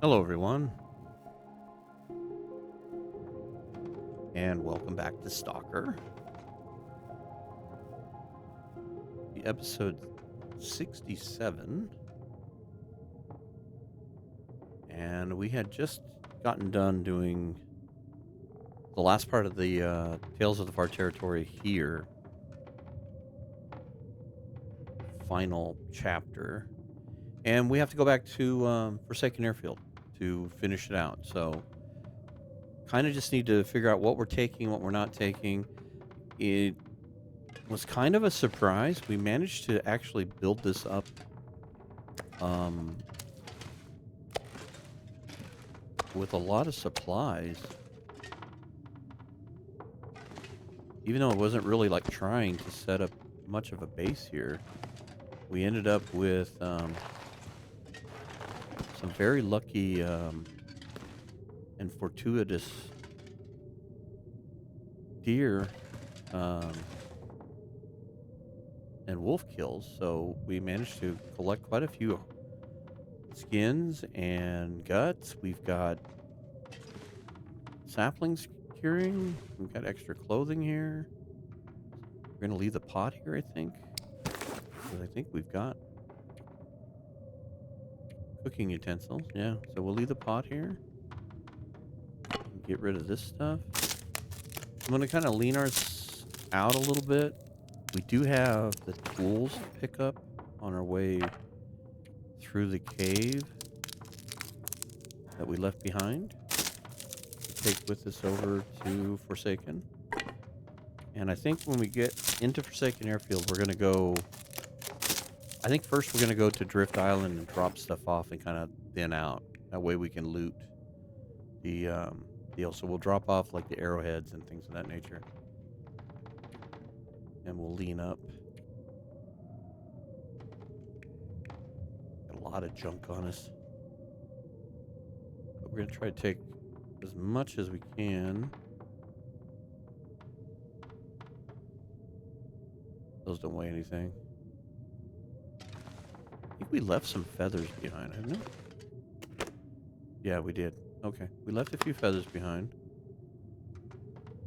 Hello, everyone, and welcome back to Stalker. The episode 67, and we had just gotten done doing the last part of the Tales of the Far Territory here. Final chapter, and we have to go back to Forsaken Airfield to finish it out. So, kind of just need to figure out what we're taking, what we're not taking. It was kind of a surprise. We managed to actually build this up with a lot of supplies, even though it wasn't really like trying to set up much of a base here. We ended up with some very lucky and fortuitous deer and wolf kills, so we managed to collect quite a few skins and guts. We've got saplings curing. We've got extra clothing here. We're gonna leave the pot here, I think, because I think we've got cooking utensils. Yeah, so we'll leave the pot here. Get rid of this stuff. I'm gonna kind of lean ours out a little bit. We do have the tools to pick up on our way through the cave that we left behind. Take with us over to Forsaken. And I think when we get into Forsaken Airfield, we're going to go... I think first we're going to go to Drift Island and drop stuff off and kind of thin out. That way we can loot the deal. So we'll drop off like the arrowheads and things of that nature. And we'll lean up. Got a lot of junk on us. But we're going to try to take as much as we can. Those don't weigh anything. I think we left some feathers behind, haven't we? Yeah, we did. Okay. We left a few feathers behind.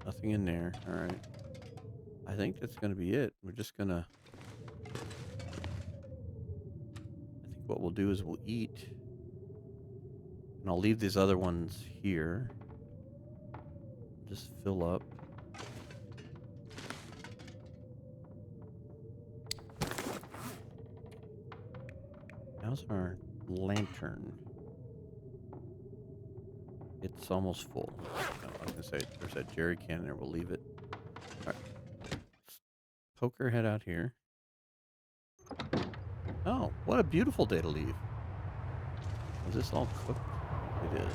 Nothing in there. All right. I think that's going to be it. We're just going to... I think what we'll do is we'll eat. And I'll leave these other ones here. Just fill up. How's our lantern? It's almost full. No, I was going to say, there's that jerry can there. We'll leave it. All right. Let's poke our head out here. Oh, what a beautiful day to leave. Is this all cooked? It is.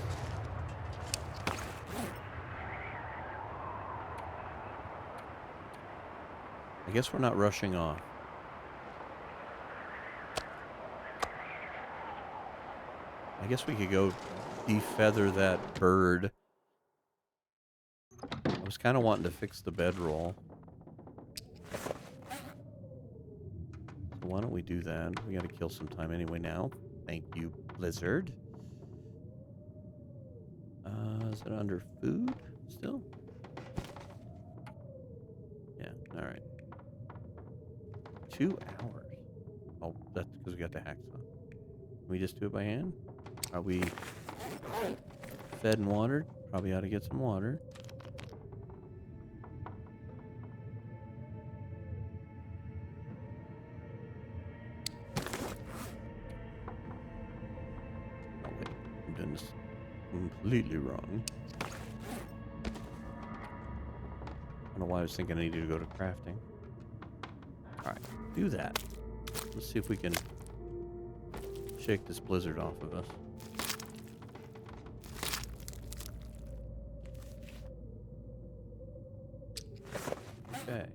I guess we're not rushing off. I guess we could go defeather that bird. I was kind of wanting to fix the bedroll. So why don't we do that? We got to kill some time anyway now. Thank you, Blizzard. Is it under food still? Yeah, all right. 2 hours. Oh, that's because we got the hacksaw. Can we just do it by hand? Are we fed and watered? Probably ought to get some water. Oh, wait. I'm doing this completely wrong. I don't know why I was thinking I needed to go to crafting. Alright, do that. Let's see if we can shake this blizzard off of us. Okay.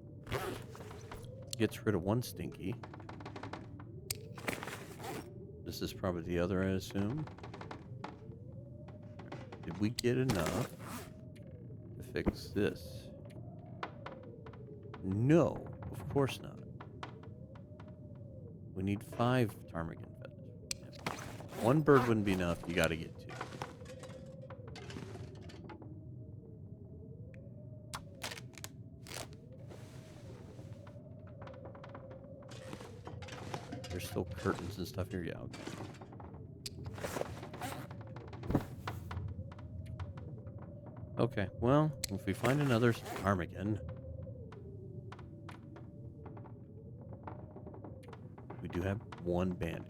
Gets rid of one stinky. This is probably the other, I assume. Did we get enough to fix this? No, of course not. We need 5 ptarmigan feathers. Yeah. One bird wouldn't be enough. You got to get 2. still curtains and stuff here? Yeah, okay. Okay, well, if we find another ptarmigan, we do have one bandage.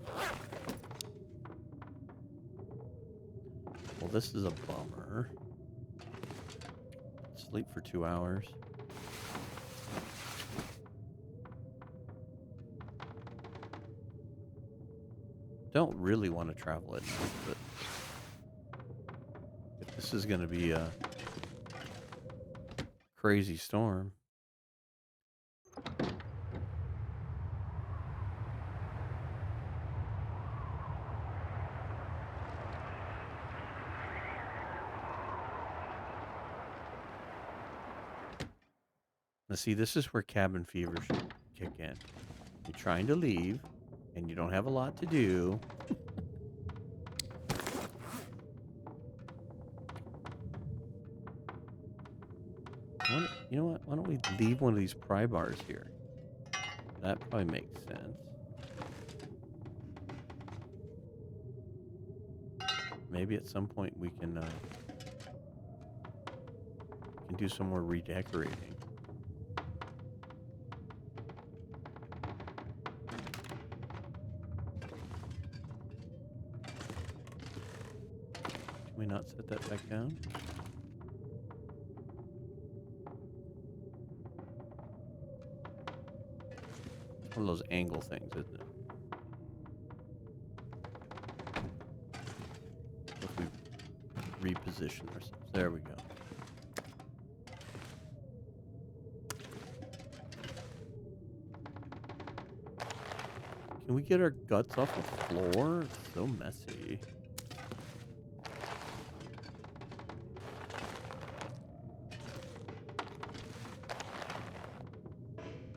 Okay. Well, this is a bummer. Sleep for 2 hours. Don't really want to travel at night, but if this is going to be a crazy storm. Now, see, this is where cabin fever should kick in. You're trying to leave, and you don't have a lot to do. You know what? Why don't we leave one of these pry bars here? That probably makes sense. Maybe at some point we can do some more redecorating. Can we not set that back down? One of those angle things, isn't it? If we reposition ourselves. There we go. Can we get our guts off the floor? It's so messy.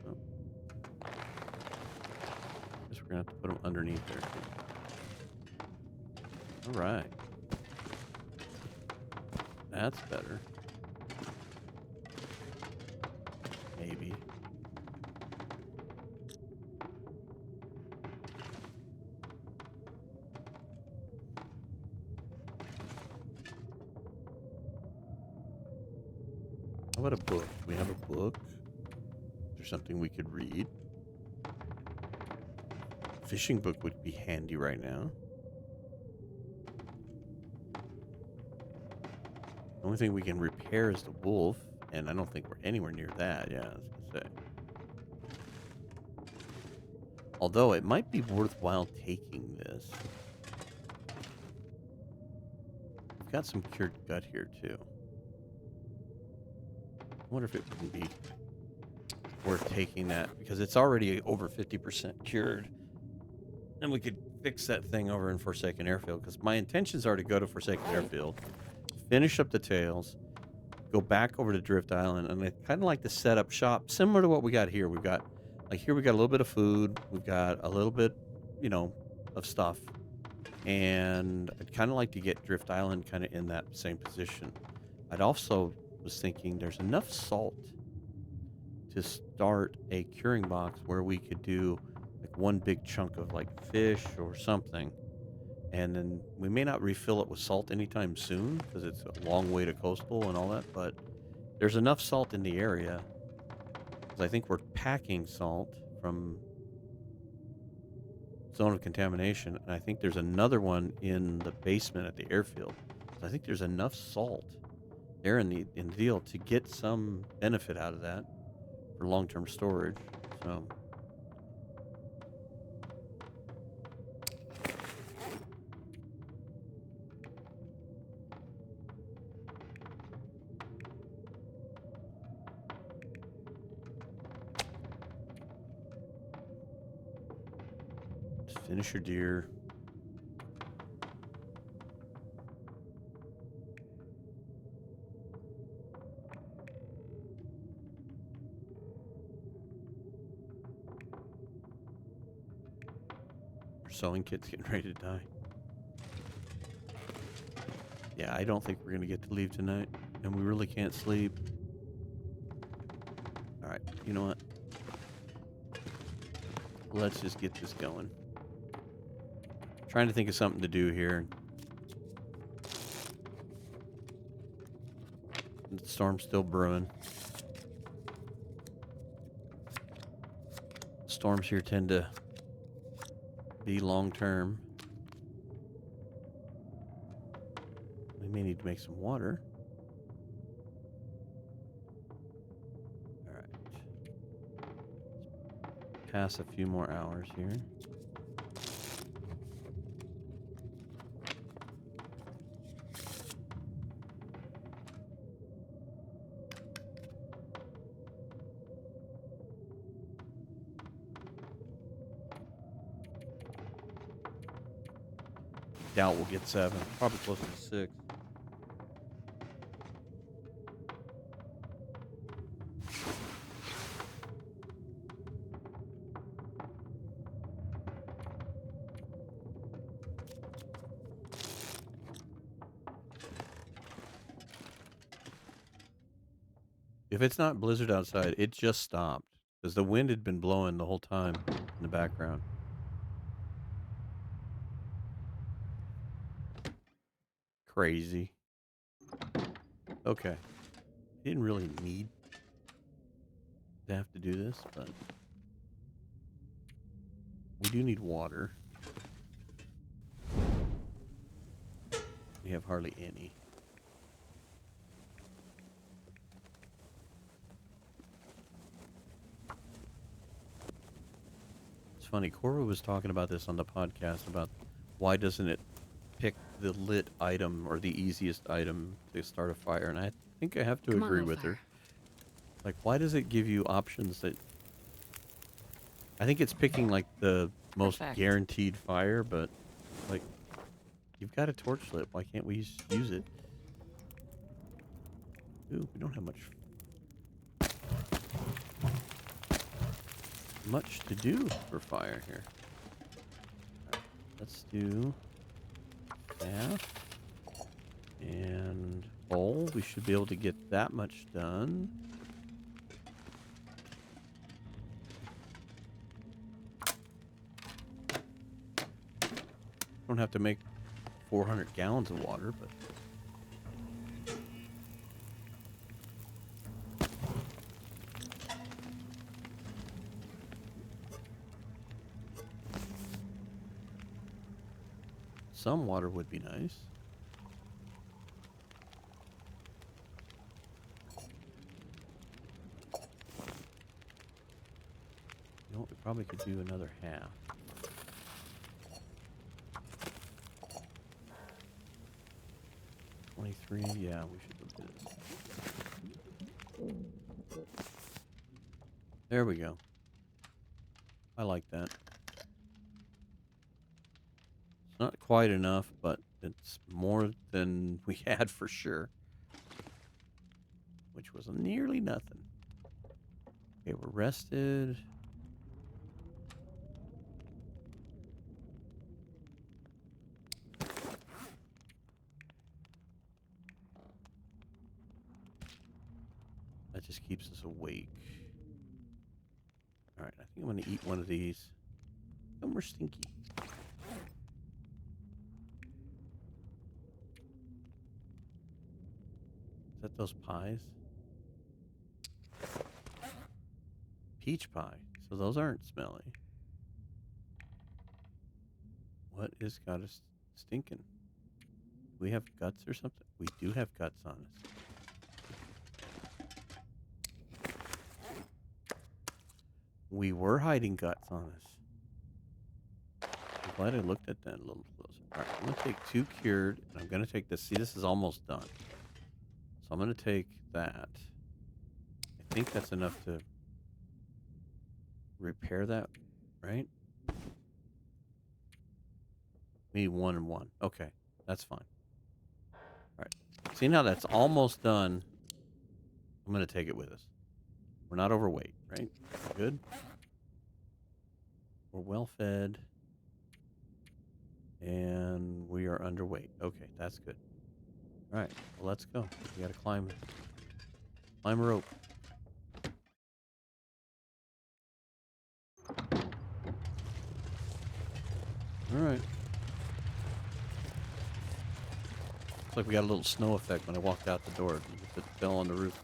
Oh. Guess we're gonna have to put them underneath there too. All right. That's better. Maybe. How about a book? Do we have a book? Is there something we could read? Fishing book would be handy right now. The only thing we can repair is the wolf, and I don't think we're anywhere near that. Yeah, I was gonna say. Although it might be worthwhile taking this. We've got some cured gut here too. I wonder if it would be worth taking that, because it's already over 50% cured. And we could fix that thing over in Forsaken Airfield, because my intentions are to go to Forsaken Airfield, finish up the tails, go back over to Drift Island, and I kind of like to set up shop similar to what we got here. We've got, like here we got a little bit of food, we've got a little bit, of stuff, and I'd kind of like to get Drift Island kind of in that same position. I'd also was thinking there's enough salt to start a curing box where we could do like one big chunk of like fish or something, and then we may not refill it with salt anytime soon because it's a long way to coastal and all that, but there's enough salt in the area because I think we're packing salt from zone of contamination, and I think there's another one in the basement at the airfield. So I think there's enough salt there in the deal to get some benefit out of that for long-term storage. So just finish your deer. Our sewing kit's getting ready to die. Yeah, I don't think we're going to get to leave tonight, and we really can't sleep. All right, you know what? Let's just get this going. Trying to think of something to do here. The storm's still brewing. Storms here tend to be long term. We may need to make some water. All right. Pass a few more hours here. Doubt we'll get 7. Probably closer to 6. If it's not blizzard outside, it just stopped. Because the wind had been blowing the whole time in the background. Crazy. Okay. Didn't really need to have to do this, but we do need water. We have hardly any. It's funny, Cora was talking about this on the podcast about why doesn't it pick the lit item or the easiest item to start a fire, and I think I have to agree with her. Like, why does it give you options that... I think it's picking, like, the most guaranteed fire, but, like, you've got a torch lit. Why can't we use it? Ooh, we don't have much to do for fire here. Right, let's do that. And bowl. We should be able to get that much done. Don't have to make 400 gallons of water, but some water would be nice. You know what? We probably could do another half. 23, yeah, we should do this. There we go. I like that. It's not quite enough, but it's more than we had for sure. Which was nearly nothing. Okay, we're rested. That just keeps us awake. Alright, I think I'm going to eat one of these. And we're stinky. Is that those pies? Peach pie. So those aren't smelly. What is got us stinking? Do we have guts or something? We do have guts on us. We were hiding guts on us. I'm glad I looked at that a little closer. Alright, I'm going to take 2 cured, and I'm going to take this. See, this is almost done. So I'm going to take that. I think that's enough to repair that, right? We need 1 and 1. Okay, that's fine. Alright, seeing how that's almost done, I'm going to take it with us. We're not overweight, right? Good. We're well fed. And we are underweight. Okay, that's good. All right, well, let's go. We got to climb a rope. All right. Looks like we got a little snow effect when I walked out the door. It fell on the roof.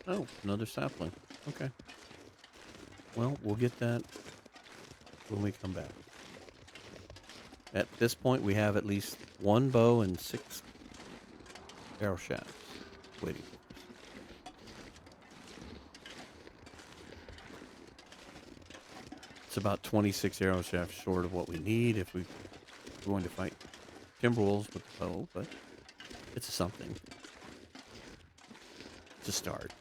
Oh, another sapling. Okay. Well, we'll get that when we come back. At this point, we have at least one bow and 6 arrow shafts waiting for us. It's about 26 arrow shafts short of what we need if we're going to fight timberwolves with the bow, but it's something. It's a start.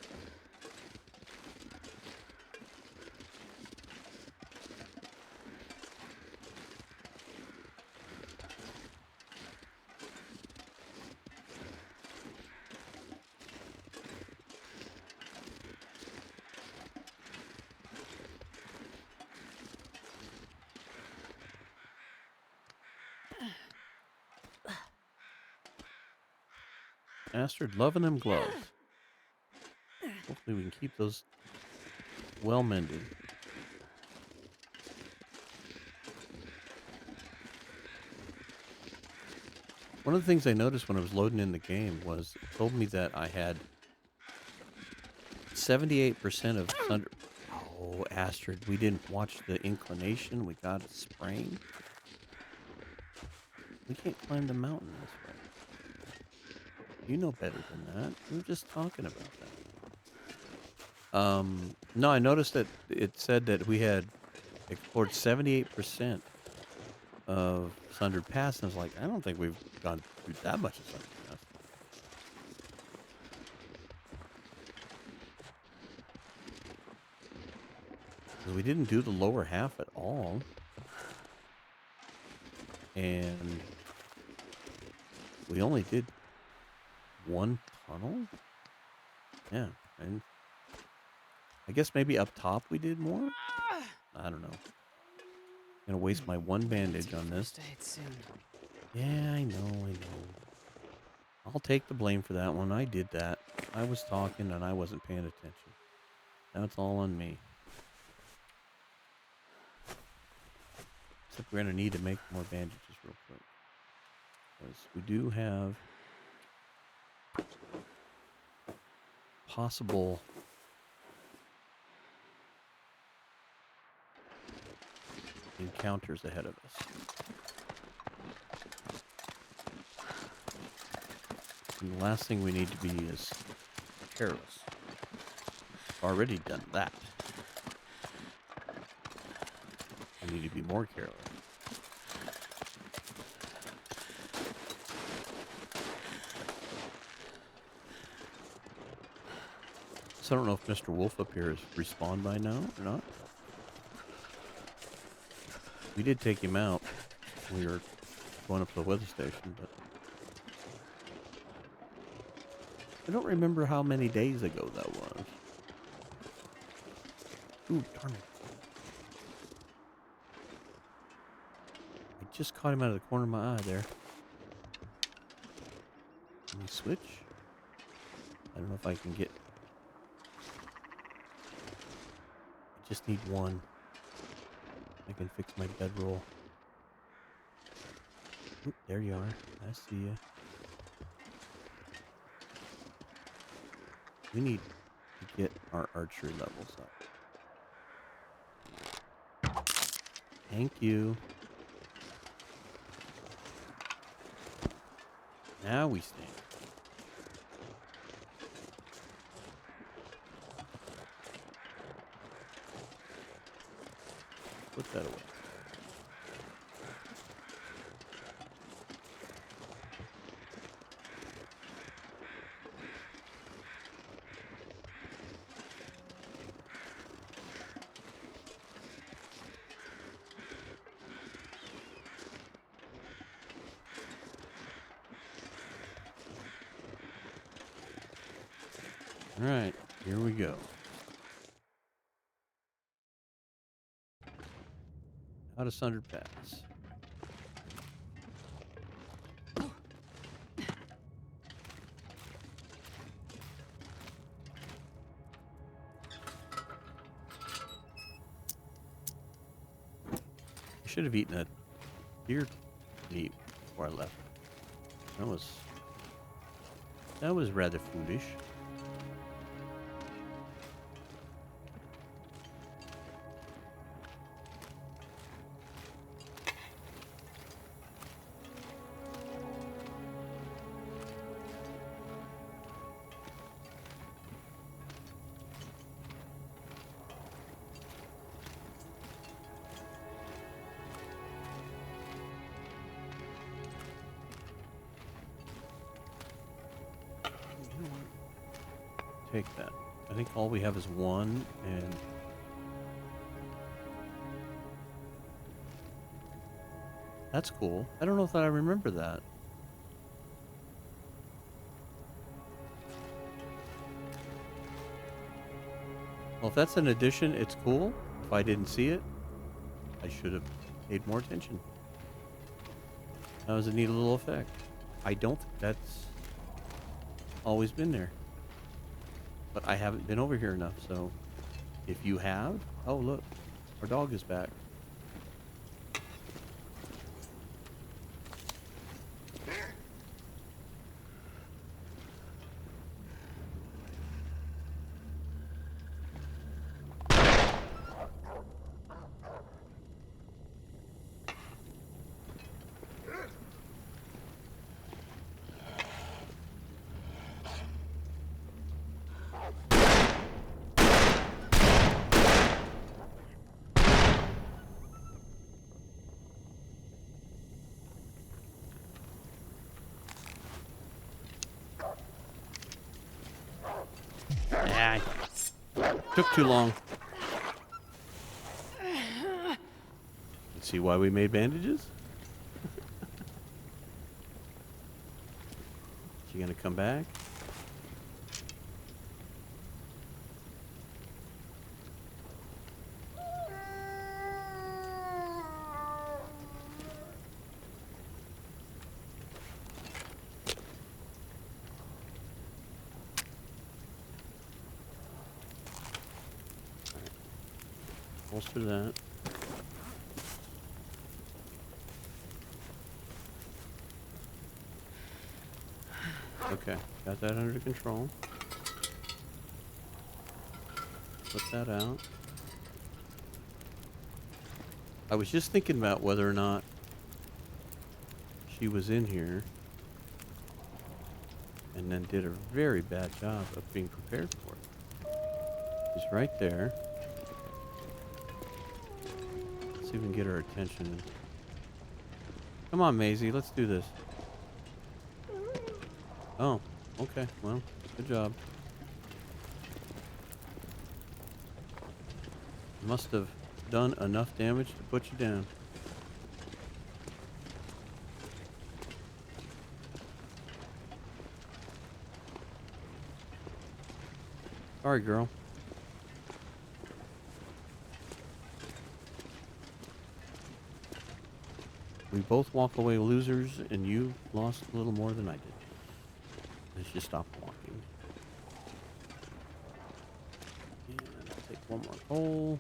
Astrid, loving them gloves. Hopefully we can keep those well mended. One of the things I noticed when I was loading in the game was it told me that I had 78% of thunder. Oh, Astrid, we didn't watch the inclination. We got a sprain. We can't climb the mountain this way. You know better than that. We were just talking about that. No, I noticed that it said that we had explored 78% of Sundered Pass, and I was like, I don't think we've gone through that much of Sundered Pass. 'Cause we didn't do the lower half at all. And we only did one tunnel? Yeah, and I guess maybe up top we did more? I don't know. Gonna waste my one bandage on this. Yeah, I know. I'll take the blame for that one. I did that. I was talking and I wasn't paying attention. That's all on me. Except we're gonna need to make more bandages real quick. Because we do have possible encounters ahead of us. And the last thing we need to be is careless. Already done that. We need to be more careless. So I don't know if Mr. Wolf up here has respawned by now or not. We did take him out when we were going up to the weather station, but I don't remember how many days ago that was. Ooh, darn it. I just caught him out of the corner of my eye there. Can we switch? I don't know if I can get... I just need one. I can fix my bedroll. Oop, there you are. I see you. We need to get our archery levels up. Thank you. Now we stand. Put that away. All right, here we go. How to Sundered Pass. I should have eaten that deer meat before I left. That was rather foolish. Take that. I think all we have is one, and that's cool. I don't know if I remember that. Well, if that's an addition, it's cool. If I didn't see it, I should have paid more attention. That was a neat little effect. I don't think that's always been there. But I haven't been over here enough, so if you have... Oh, look. Our dog is back. Ah, took too long. See why we made bandages? She gonna come back? Holster that. Okay, got that under control. Put that out. I was just thinking about whether or not she was in here and then did a very bad job of being prepared for it. She's right there. Let's see if we can get her attention. Come on, Maisie, let's do this. Oh, okay, well, good job. Must have done enough damage to put you down. Sorry, girl. We both walk away losers, and you lost a little more than I did. Let's just stop walking. And I'll take one more hole.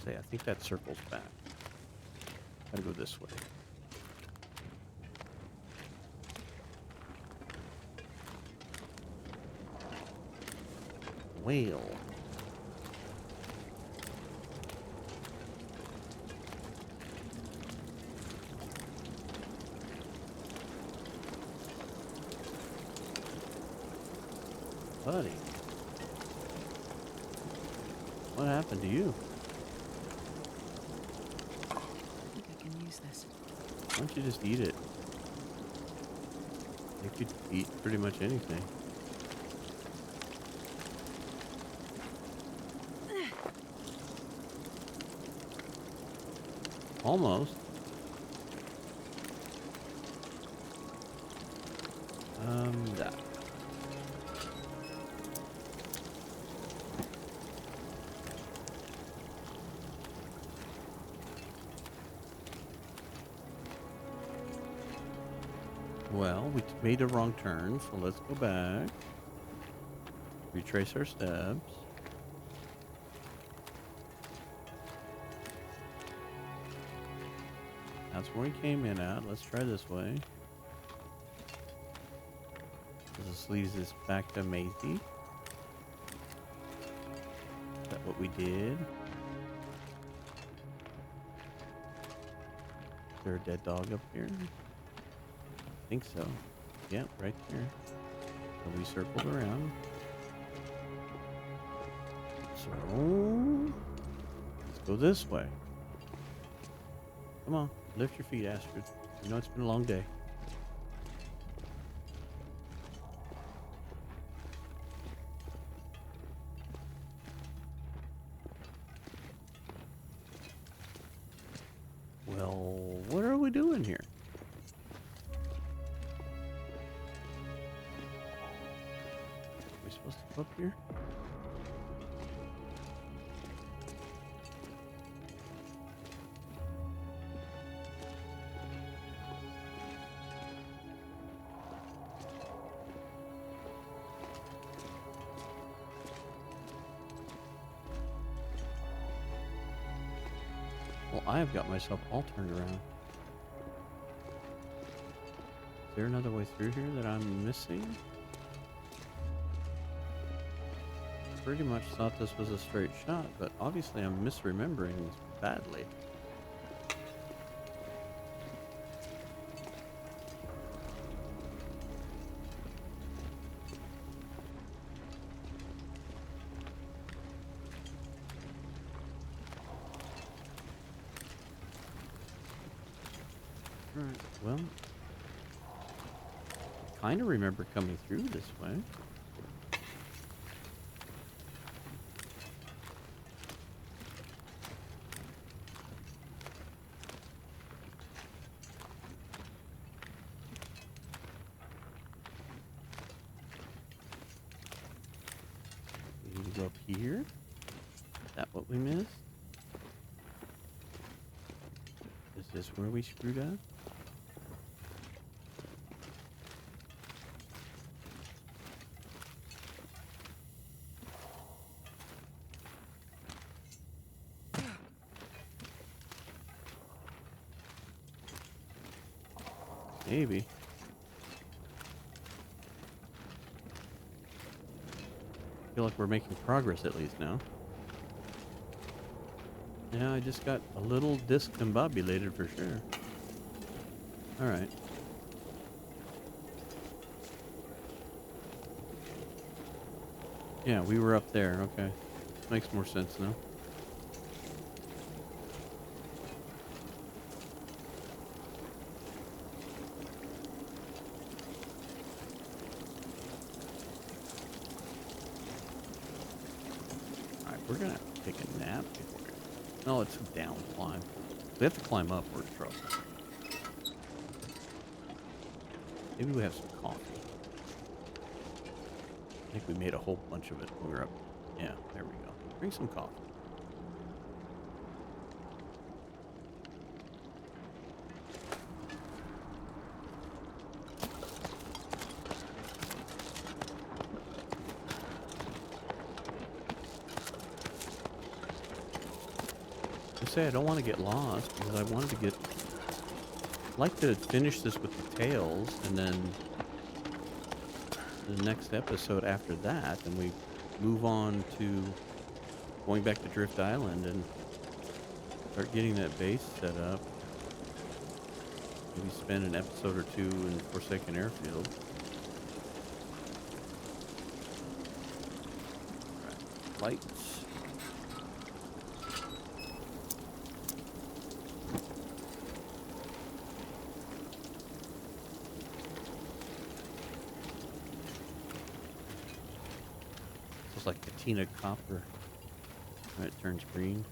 Say, I think that circles back. Gotta go this way. Whale. Buddy. What happened to you? Why don't you just eat it? You could eat pretty much anything. Almost. That. Well, we made a wrong turn, so let's go back. Retrace our steps. That's where we came in at. Let's try this way. This leads us back to Maisie. Is that what we did? Is there a dead dog up here? I think so. Yeah, right there. So we circled around. So let's go this way. Come on, lift your feet, Astrid. You know it's been a long day. Well, what are we doing here? Are we supposed to go up here? Well, I have got myself all turned around. Is there another way through here that I'm missing? Pretty much thought this was a straight shot, but obviously I'm misremembering this badly. Alright, well, I kind of remember coming through this way. We need to go up here. Is that what we missed? Is this where we screwed up? Maybe. I feel like we're making progress at least now. Yeah, I just got a little discombobulated for sure. Alright. Yeah, we were up there. Okay. Makes more sense now. Alright, we're gonna have to take a nap before we... No, it's a down climb. We have to climb up, we're in trouble. Maybe we have some coffee. I think we made a whole bunch of it when we were up. Yeah, there we go. Bring some coffee. I say I don't want to get lost because I wanted to get... I'd like to finish this with the tails and then the next episode after that, and we move on to going back to Drift Island and start getting that base set up. Maybe spend an episode or two in Forsaken Airfield. Right. Lights. It's like patina copper when it turns green.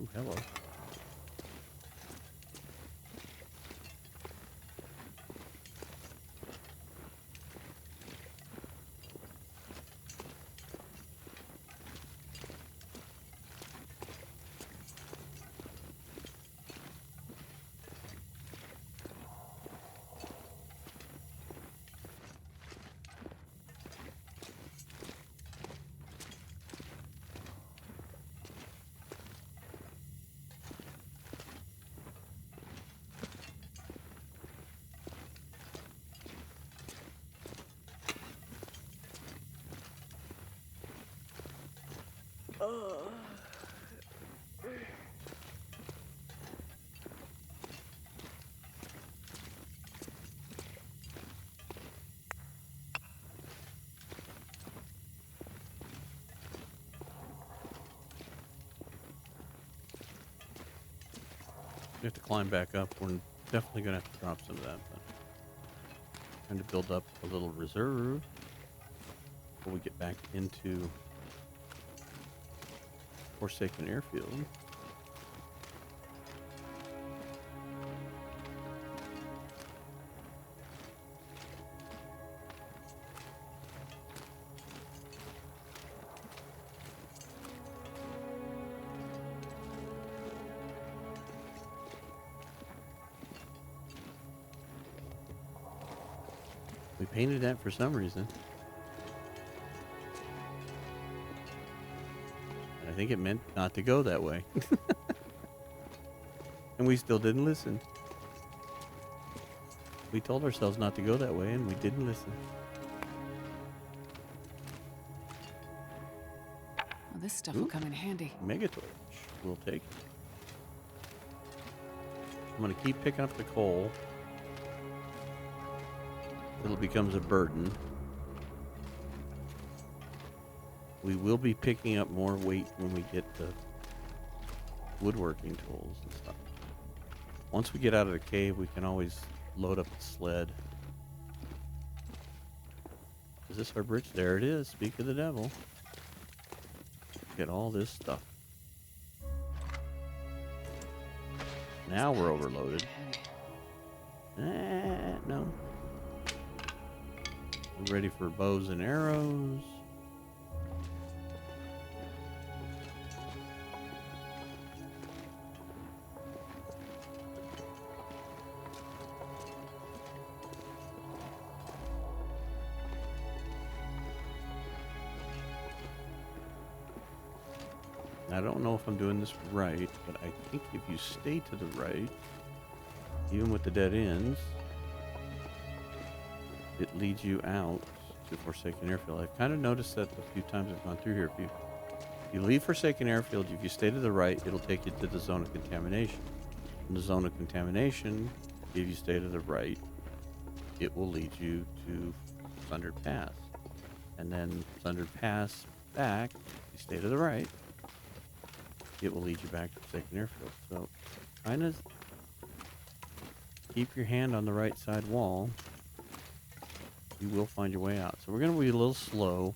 Ooh, hello. We have to climb back up. We're definitely going to have to drop some of that. But trying to build up a little reserve before we get back into Forsaken Airfield. We painted that for some reason. And I think it meant not to go that way. And we still didn't listen. We told ourselves not to go that way, and we didn't listen. Well, this stuff will come in handy. Megatorch. We'll take it. I'm going to keep picking up the coal until it becomes a burden. We will be picking up more weight when we get the woodworking tools and stuff. Once we get out of the cave, we can always load up the sled. Is this our bridge? There it is. Speak of the devil. Get all this stuff. Now we're overloaded. No. We're ready for bows and arrows. I don't know if I'm doing this right, but I think if you stay to the right, even with the dead ends, it leads you out to Forsaken Airfield. I've kind of noticed that a few times I've gone through here. If you leave Forsaken Airfield, if you stay to the right, it'll take you to the zone of contamination. In the zone of contamination, if you stay to the right, it will lead you to Sundered Pass. And then Sundered Pass back, if you stay to the right, it will lead you back to Forsaken Airfield. So kind of keep your hand on the right side wall. You will find your way out. So we're going to be a little slow.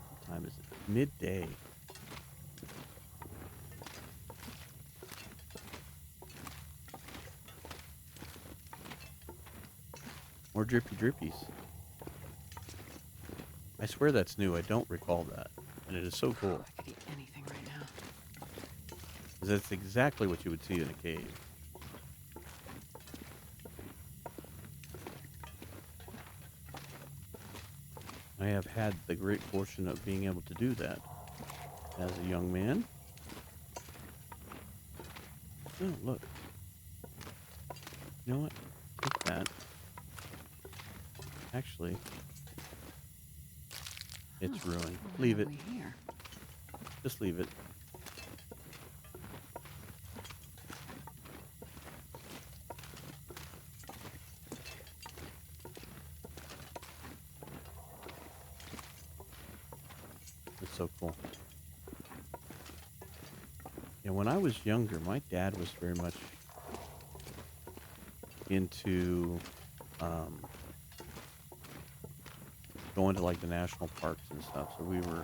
What time is it? Midday. More drippy drippies. I swear that's new. I don't recall that. And it is so cool. I could eat anything right now. Because that's exactly what you would see in a cave. I have had the great fortune of being able to do that as a young man. Oh, look. You know what? Take that. Actually, it's ruined. Leave it. Here? Just leave it. It's so cool. And when I was younger, my dad was very much into going to like the national parks and stuff. So we were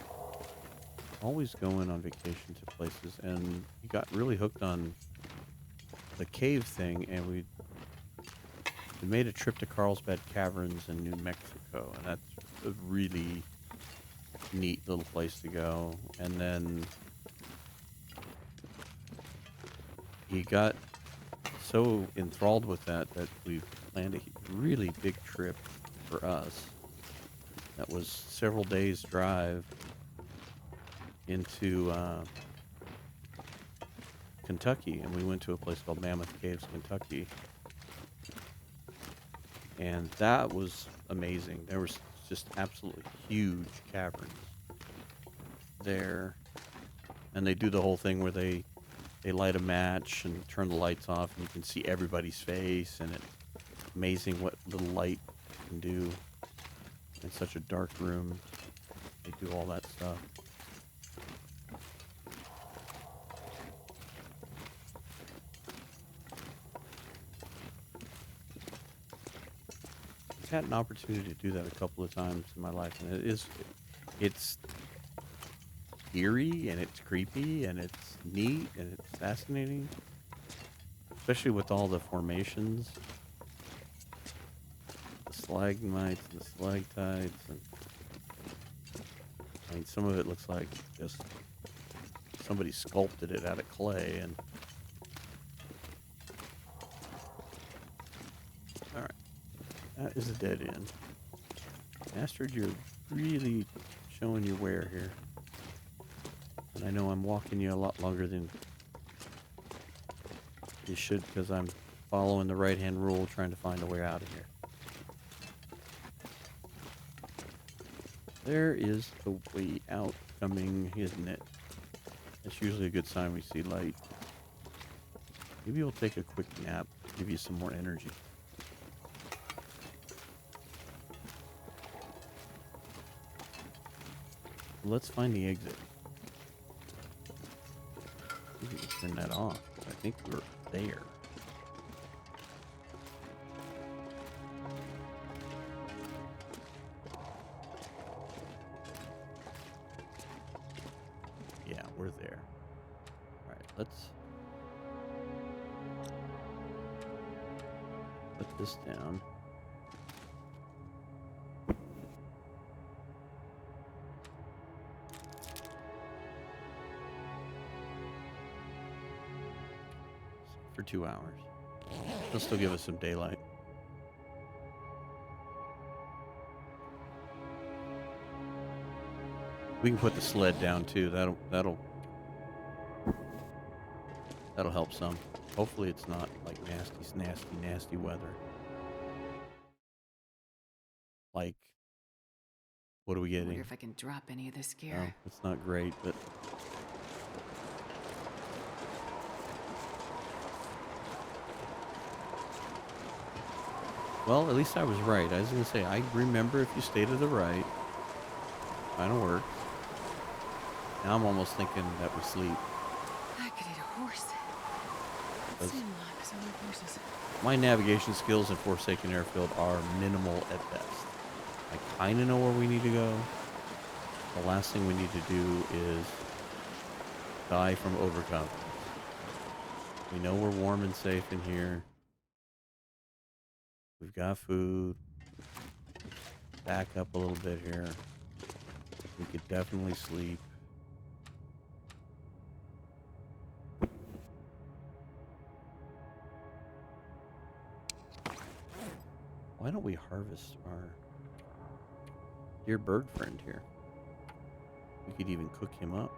always going on vacation to places, and we got really hooked on the cave thing, and we made a trip to Carlsbad Caverns in New Mexico, and that's a really neat little place to go. And then he got so enthralled with that we planned a really big trip for us. That was several days drive into Kentucky, and we went to a place called Mammoth Caves, Kentucky. And that was amazing. There was just absolutely huge caverns there. And they do the whole thing where they light a match and turn the lights off, and you can see everybody's face, and it's amazing what little light can do in such a dark room. They do all that stuff. I've had an opportunity to do that a couple of times in my life, and it's eerie, and it's creepy, and it's neat, and it's fascinating, especially with all the formations, the stalagmites and the stalactites, and I mean, some of it looks like just somebody sculpted it out of clay. And all right, that is a dead end. Astrid, you're really showing your wear here. And I know I'm walking you a lot longer than you should, because I'm following the right-hand rule, trying to find a way out of here. There is a way out coming, isn't it? That's usually a good sign we see light. Maybe we'll take a quick nap, give you some more energy. Let's find the exit. We can turn that off. I think we're there. Yeah, we're there. All right, let's put this down. For 2 hours. They'll still give us some daylight. We can put the sled down too. That'll help some. Hopefully it's not like nasty weather. Like, what are we I getting? wonder if I can drop any of this gear. No, it's not great, but well, at least I was right. I was gonna say, I remember if you stay to the right. Kinda works. Now I'm almost thinking that we sleep. I could eat a horse. Let's see some horses. My navigation skills in Forsaken Airfield are minimal at best. I kind of know where we need to go. The last thing we need to do is die from overconfidence. We know we're warm and safe in here. We've got food. Back up a little bit here. We could definitely sleep. Why don't we harvest our dear bird friend here? We could even cook him up.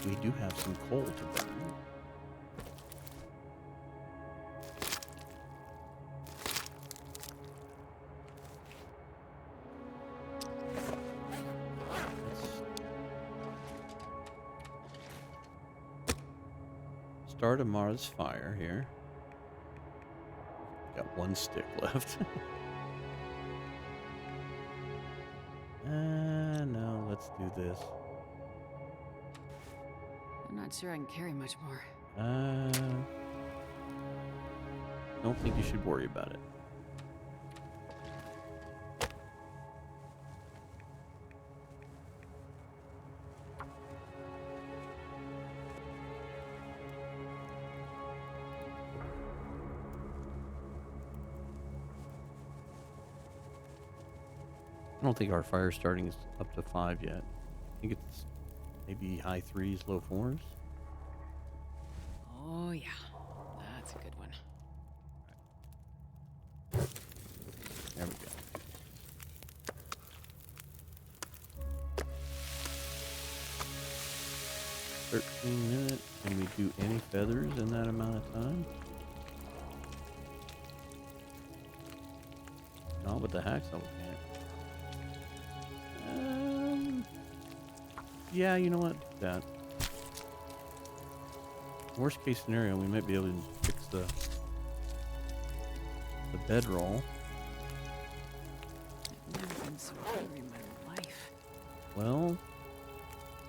We do have some coal to burn. Let's start a Mars fire here. Got one stick left. No, let's do this. I'm not sure I can carry much more. Don't think you should worry about it. I don't think our fire starting is up to 5 yet. I think it's maybe high 3s, low 4s. Oh, yeah. That's a good one. There we go. 13 minutes. Can we do any feathers in that amount of time? Not with the hacksaw, we can't. Yeah, you know what? Do that. Worst case scenario, we might be able to fix the bedroll. I've never been so hungry in my life. Well,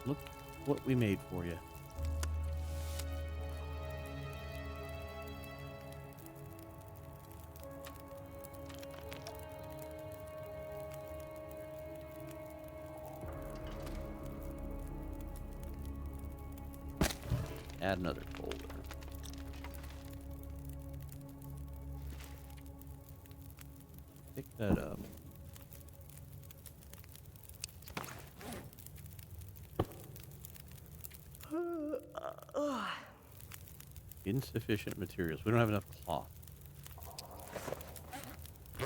look what we made for you. Add another folder. Pick that up. Insufficient materials. We don't have enough cloth.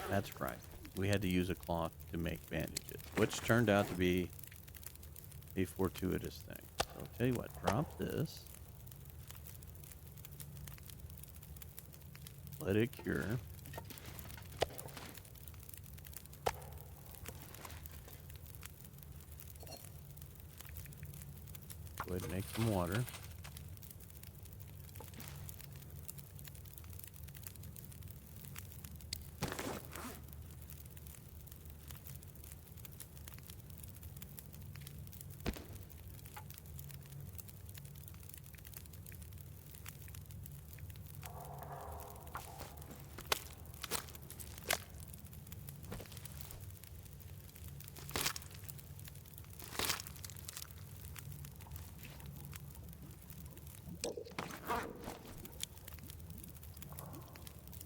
That's right. We had to use a cloth to make bandages, which turned out to be a fortuitous thing. So I'll tell you what, drop this. Let it cure. Go ahead and make some water.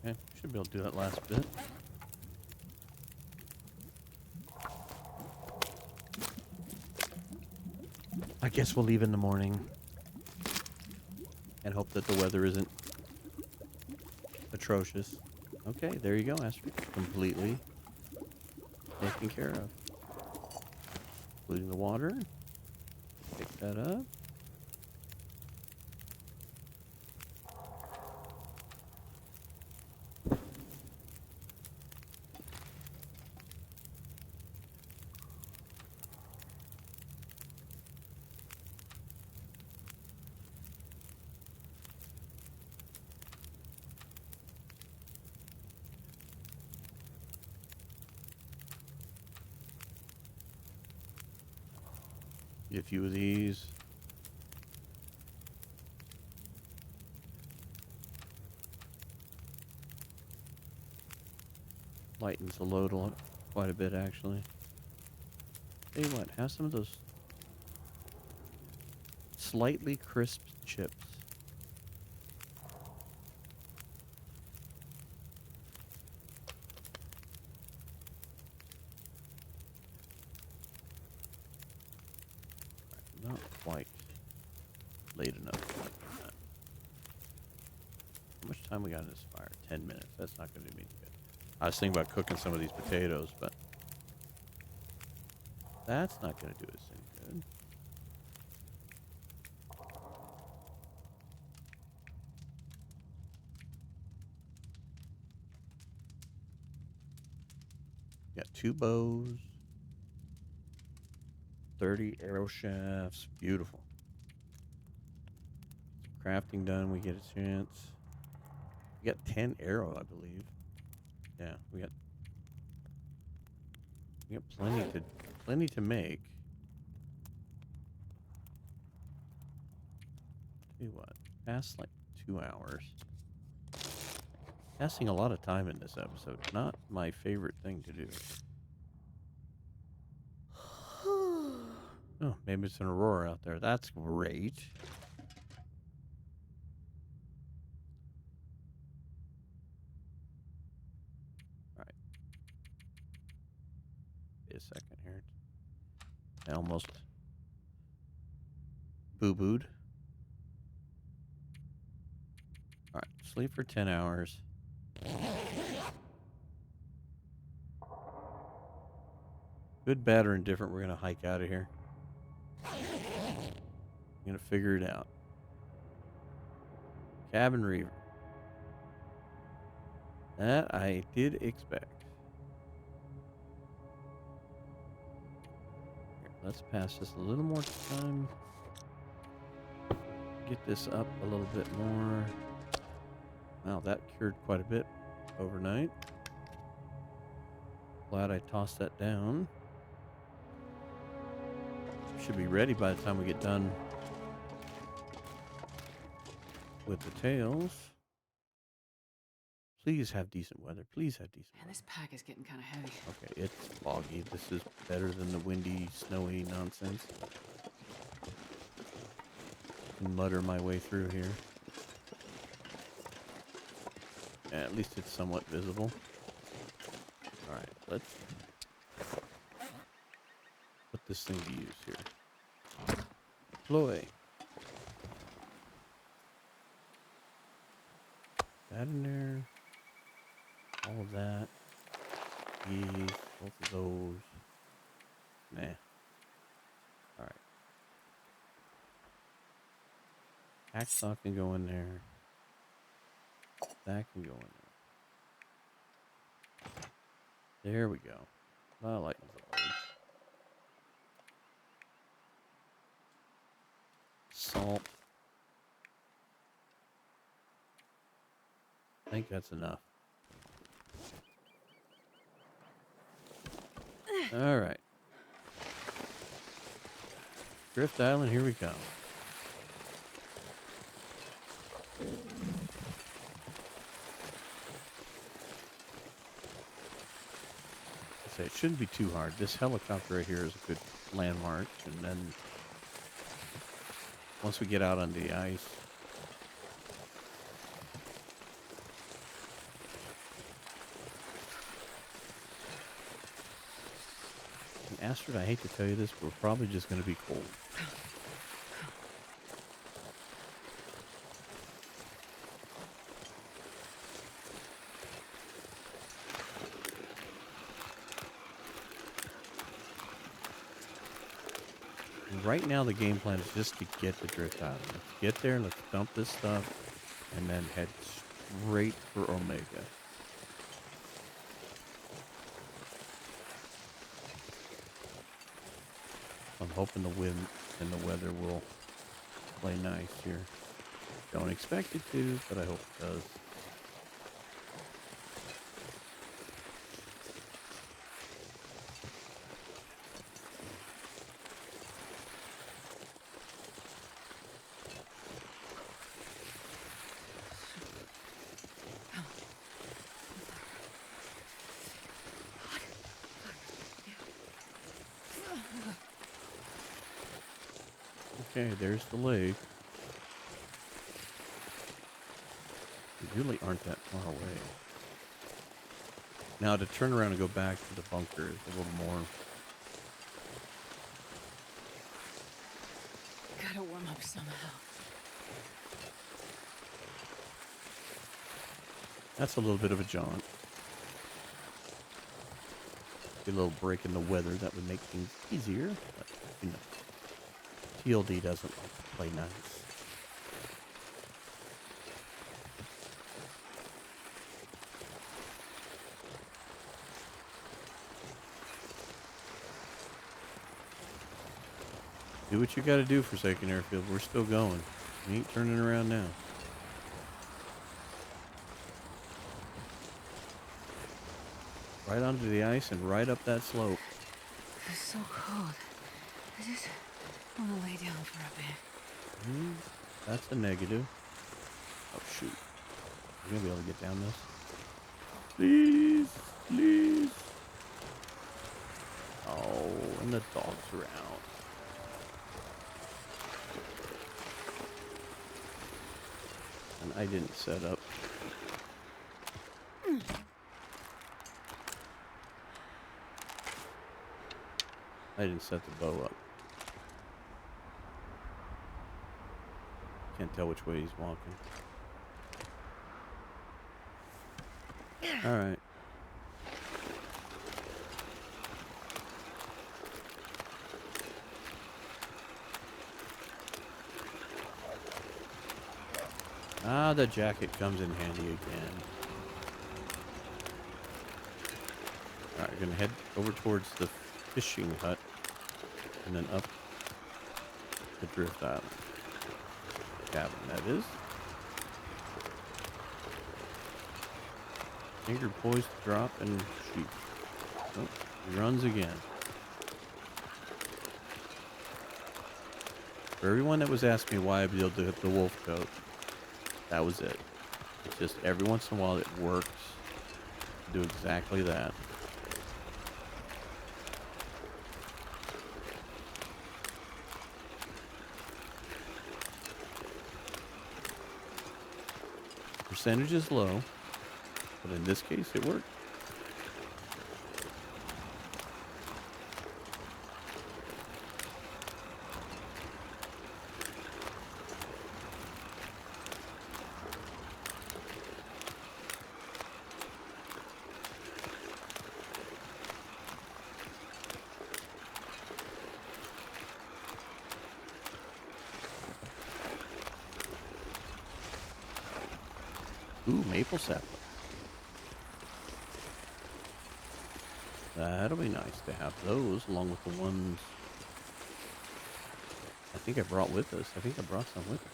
Okay, should be able to do that last bit. I guess we'll leave in the morning and hope that the weather isn't atrocious. Okay, there you go, Astrid. Completely taken care of. Including the water. Pick that up. Get a few of these. Lightens the load quite a bit, actually. Tell you what, have some of those slightly crisp chips. Not quite late enough like that. How much time we got in this fire? 10 minutes. That's not going to do me good. I was thinking about cooking some of these potatoes, but that's not going to do us any good. Got 2 bows, 30 arrow shafts. Beautiful. Crafting done. We get a chance. We got 10 arrow, I believe. Yeah, we got plenty to make. Tell you what, past like 2 hours. Passing a lot of time in this episode. Not my favorite thing to do. Oh, maybe it's an aurora out there. That's great. All right. Wait a second here. I almost boo-booed. Alright, sleep for 10 hours. Good, bad, or indifferent, we're going to hike out of here. I'm going to figure it out. Cabin Reaver. That I did expect. Here, let's pass this a little more time. Get this up a little bit more. Wow, that cured quite a bit overnight. Glad I tossed that down. Should be ready by the time we get done with the tails. Please have decent weather. Please have decent Man, weather. this pack is getting kind of heavy. Okay, it's foggy. This is better than the windy, snowy nonsense. I can mutter my way through here. Yeah, at least it's somewhat visible. Alright, let's put this thing to use here. Deploy. That in there. All of that. These. Both of those. Nah. Alright. Hacksaw can go in there. That can go in there. There we go. I like the load. Salt. I think that's enough. Alright. Drift Island, here we go. I say it shouldn't be too hard. This helicopter right here is a good landmark, and then once we get out on the ice, and Astrid, I hate to tell you this, but we're probably just going to be cold. Right now, the game plan is just to get the Drift Island. Let's get there, let's dump this stuff, and then head straight for Omega. I'm hoping the wind and the weather will play nice here. Don't expect it to, but I hope it does. Okay, there's the lake. We really aren't that far away. Now to turn around and go back to the bunker is a little more. Gotta warm up somehow. That's a little bit of a jaunt. A little break in the weather that would make things easier, but you know. TLD doesn't like to play nice. Do what you gotta do, Forsaken Airfield. We're still going. We ain't turning around now. Right onto the ice and right up that slope. It's so cold. I just want to lay down for a bit. That's a negative. Oh, shoot. Are we gonna be able to get down this? Please, please. Oh, and the dogs are out. And I didn't set up. I didn't set the bow up. Can't tell which way he's walking. Alright. Ah, the jacket comes in handy again. Alright, we're gonna head over towards the fishing hut and then up the drift island. Cabin, that is. Anchor poised to drop and shoot. Oh, he runs again. For everyone that was asking me why I built the wolf coat, that was it. It's just every once in a while it works to do exactly that. Percentage is low, but in this case it worked. Ooh, maple sapling. That'll be nice to have those along with the ones I think I brought with us. I think I brought some with us.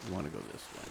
You want to go this way.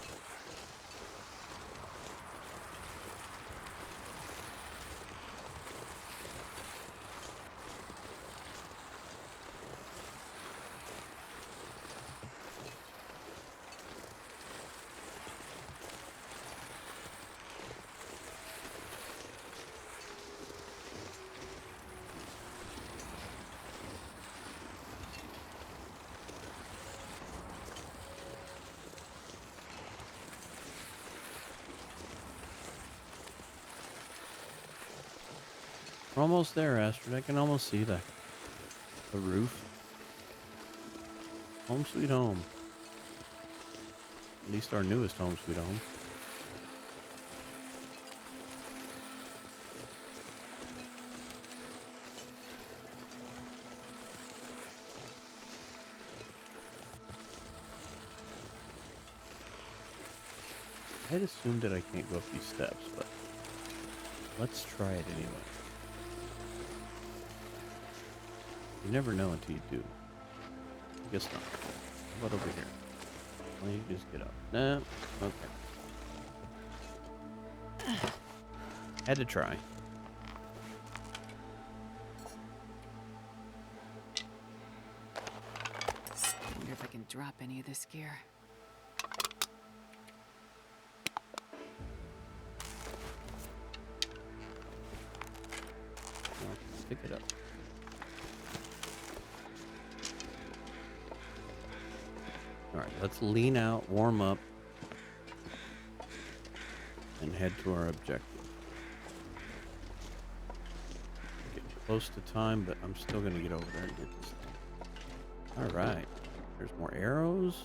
We're almost there, Astrid. I can almost see the roof. Home sweet home. At least our newest home sweet home. I'd assumed that I can't go up these steps, but let's try it anyway. You never know until you do. I guess not. How about over here? Why don't you just get up? No. Okay. Had to try. I wonder if I can drop any of this gear. Well, pick it up. Alright, let's lean out, warm up, and head to our objective. Getting close to time, but I'm still going to get over there and get this thing. Alright, there's more arrows.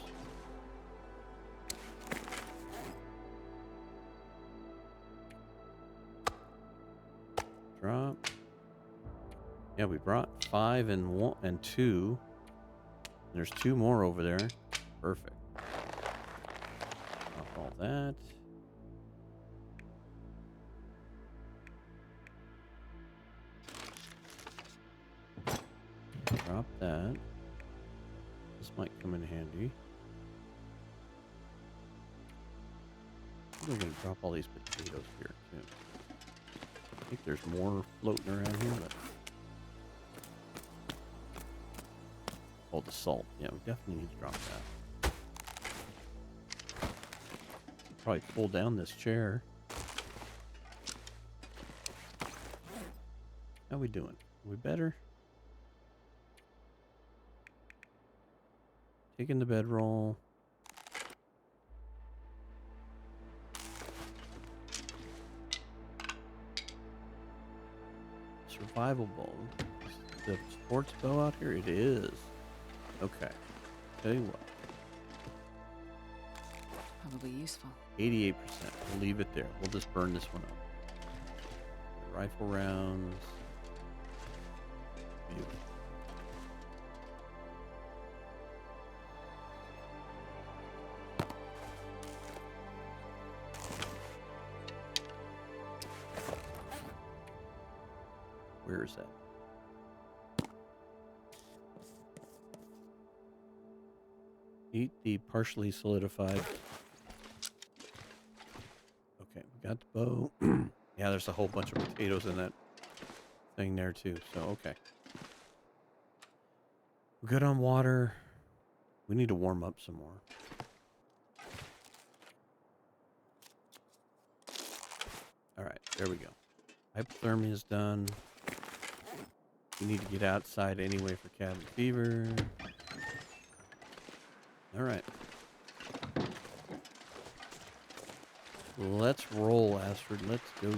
Drop. Yeah, we brought 5 and 2. There's 2 more over there. Perfect. Drop all that. Drop that. This might come in handy. I'm going to drop all these potatoes here, too. I think there's more floating around here, but... Oh, the salt. Yeah, we definitely need to drop that. Probably pull down this chair. How we doing? Are we better? Taking the bedroll. survivable. The sports bow out here? It is. Okay. Tell you what. Probably useful. 88%. We'll leave it there. We'll just burn this one up. Rifle rounds. Beautiful. Where is that? Eat the partially solidified. Okay, we got the bow. Yeah, there's a whole bunch of potatoes in that thing there too. So, okay. We're good on water. We need to warm up some more. All right, there we go. Hypothermia is done. We need to get outside anyway for cabin fever. All right. Let's roll, Astrid. Let's go.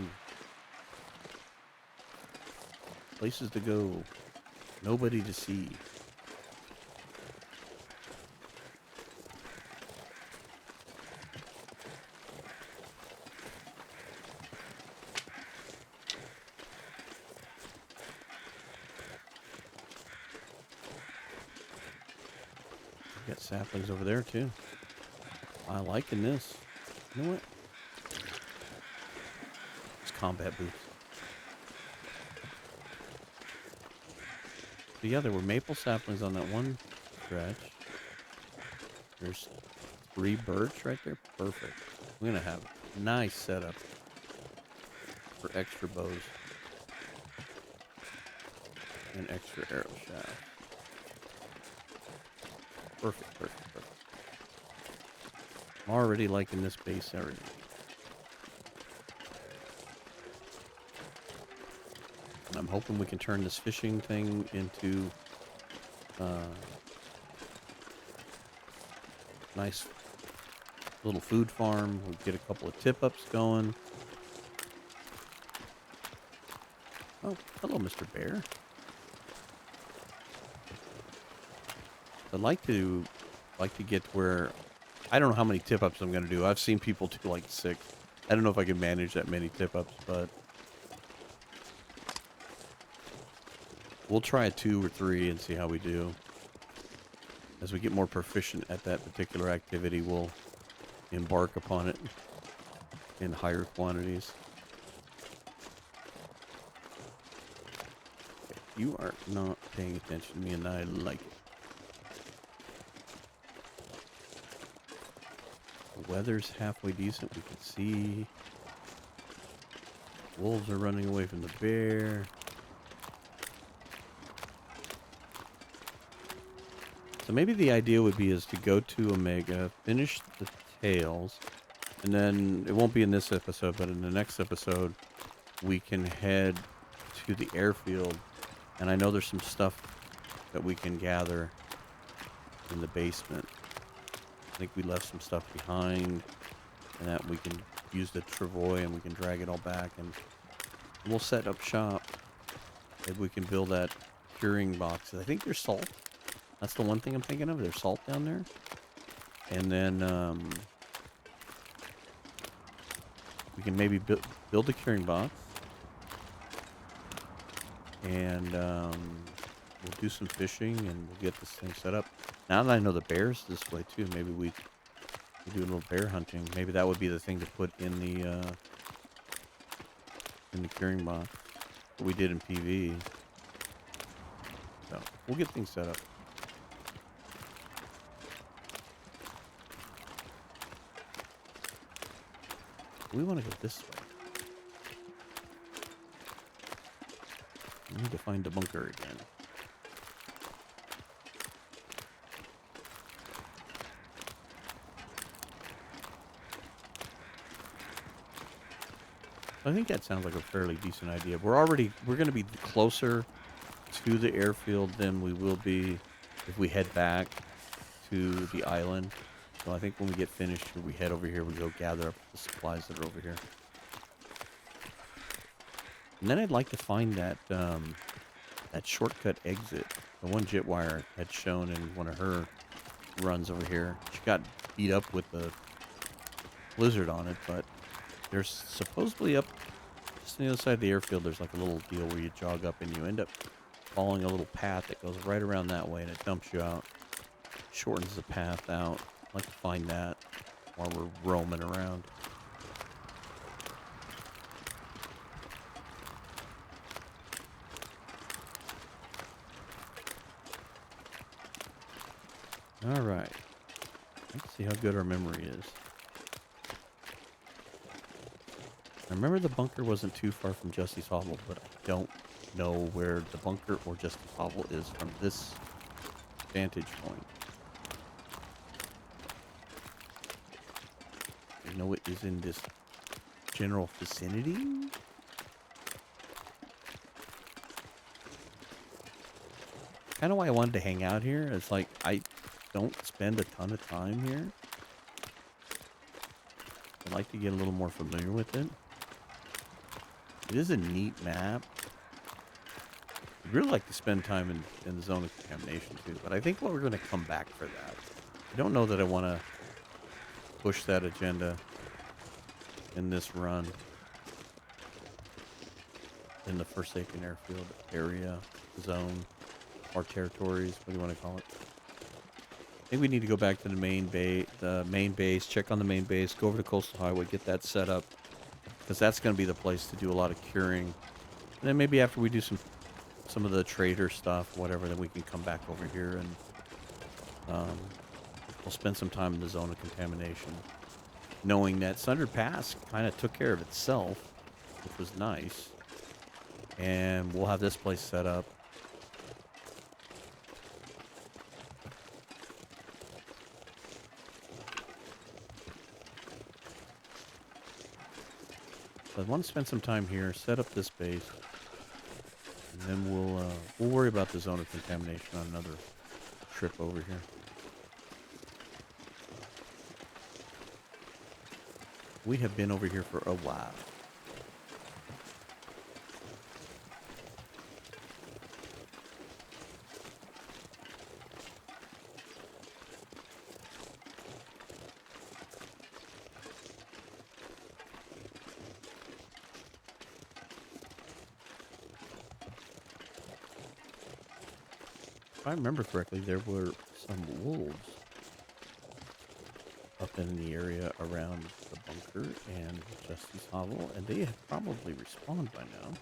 Places to go. Nobody to see. Got saplings over there too. I liking this. You know what? It's combat boots. So yeah, there were maple saplings on that one stretch. There's 3 birch right there. Perfect. We're gonna have a nice setup for extra bows and extra arrow shafts. Perfect, perfect, perfect. I'm already liking this base already. And I'm hoping we can turn this fishing thing into nice little food farm. We'll get a couple of tip-ups going. Oh, hello, Mr. Bear. I'd like to get where I don't know how many tip-ups I'm going to do. I've seen people do like 6. I don't know if I can manage that many tip-ups, but we'll try 2 or 3 and see how we do. As we get more proficient at that particular activity, we'll embark upon it in higher quantities. Okay, you are not paying attention to me, and I like it. The weather's halfway decent. We can see. Wolves are running away from the bear. So maybe the idea would be is to go to Omega, finish the tails, and then it won't be in this episode, but in the next episode, we can head to the airfield. And I know there's some stuff that we can gather in the basement. I think we left some stuff behind, and that we can use the travois and we can drag it all back, and we'll set up shop. Maybe we can build that curing box. I think there's salt. That's the one thing I'm thinking of. There's salt down there. And then we can maybe build a curing box. And we'll do some fishing and we'll get this thing set up. Now that I know the bear's this way too, maybe we do a little bear hunting. Maybe that would be the thing to put in the curing box. What we did in PV. So we'll get things set up. We want to go this way. We need to find the bunker again. I think that sounds like a fairly decent idea. We're going to be closer to the airfield than we will be if we head back to the island. So I think when we get finished, we head over here, we go gather up the supplies that are over here. And then I'd like to find that shortcut exit. The one Jitwire had shown in one of her runs over here. She got beat up with the blizzard on it, but there's supposedly up just on the other side of the airfield, there's like a little deal where you jog up and you end up following a little path that goes right around that way and it dumps you out. Shortens the path out. I'd like to find that while we're roaming around. All right. Let's see how good our memory is. I remember the bunker wasn't too far from Justy's Hovel, but I don't know where the bunker or Justy's Hovel is from this vantage point. I know it is in this general vicinity. Kind of why I wanted to hang out here. It's like I don't spend a ton of time here. I'd like to get a little more familiar with it. It is a neat map. I'd really like to spend time in the zone of contamination too, but I think we're going to come back for that. I don't know that I want to push that agenda in this run in the Forsaken Airfield area, zone, or territories, what do you want to call it? I think we need to go back to the main base, check on the main base, go over to Coastal Highway, get that set up, because that's going to be the place to do a lot of curing. And then maybe after we do some of the trader stuff, whatever, then we can come back over here and we'll spend some time in the zone of contamination, knowing that Sunder Pass kind of took care of itself, which was nice. And we'll have this place set up. So I want to spend some time here, set up this base, and then we'll worry about the zone of contamination on another trip over here. We have been over here for a while. If I remember correctly, there were some wolves up in the area around the bunker and Justy's Hovel, and they have probably respawned by now.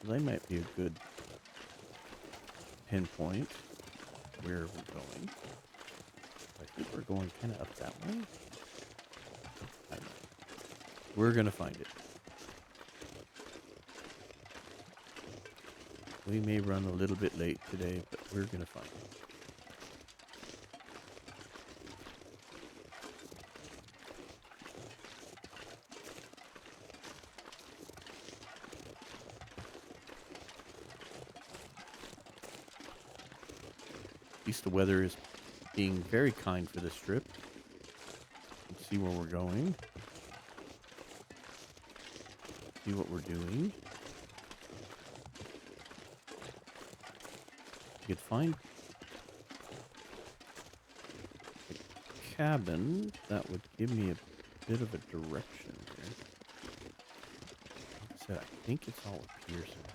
So they might be a good pinpoint where we're going. I think we're going kind of up that way. I don't know. We're going to find it. We may run a little bit late today, but we're going to find it. At least the weather is being very kind for this trip. Let's see where we're going. See what we're doing. You could find a cabin that would give me a bit of a direction here. Like I said, I think it's all up here somewhere.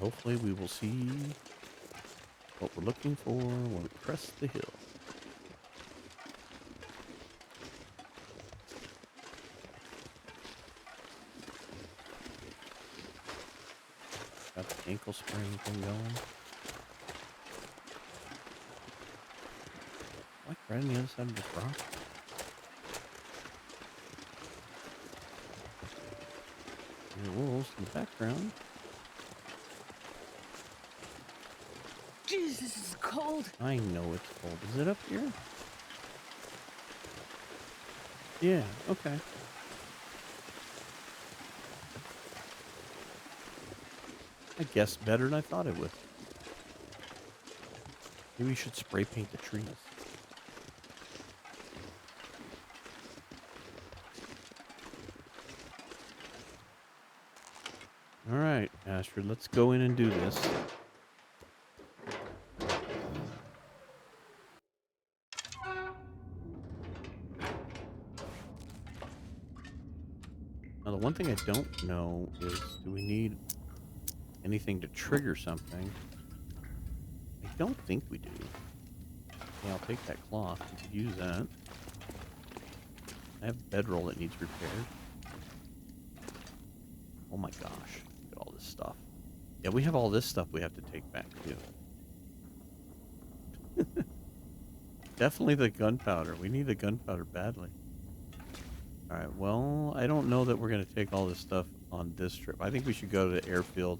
Hopefully we will see what we're looking for when we crest the hill. Got the ankle spring thing going. Like right on the other side of this rock. There are wolves in the background. Jeez, this is cold. I know it's cold. Is it up here? Yeah, okay. I guessed better than I thought it would. Maybe we should spray paint the trees. All right, Astrid, let's go in and do this. Now, the one thing I don't know is, do we need anything to trigger something? I don't think we do. Yeah, I'll take that cloth. We could use that. I have a bedroll that needs repaired. Oh my gosh. Look at all this stuff. Yeah, we have all this stuff we have to take back, too. Definitely the gunpowder. We need the gunpowder badly. Alright, well, I don't know that we're going to take all this stuff on this trip. I think we should go to the airfield.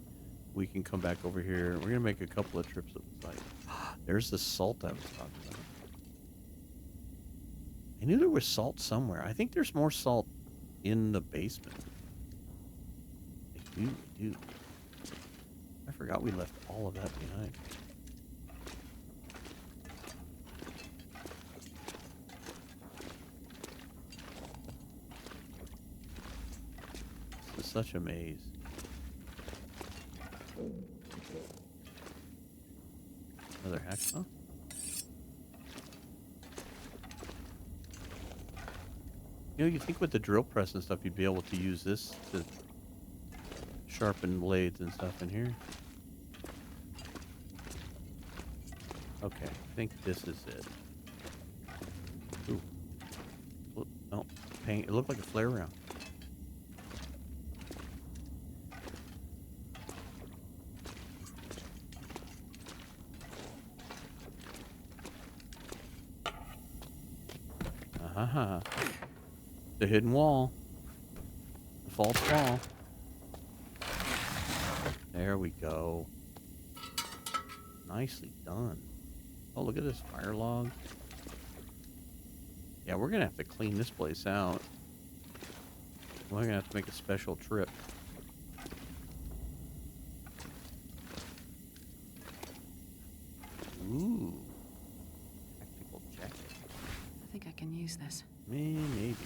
We can come back over here. We're going to make a couple of trips at the site. There's the salt I was talking about. I knew there was salt somewhere. I think there's more salt in the basement. I do. I forgot we left all of that behind. This is such a maze. Another hacksaw? You know, you think with the drill press and stuff, you'd be able to use this to sharpen blades and stuff in here. Okay, I think this is it. Ooh. No, paint. It looked like a flare round. Aha. The hidden wall. The false wall. There we go. Nicely done. Oh, look at this fire log. Yeah, we're going to have to clean this place out. We're going to have to make a special trip. Ooh. Tactical jacket. I think I can use this. Maybe.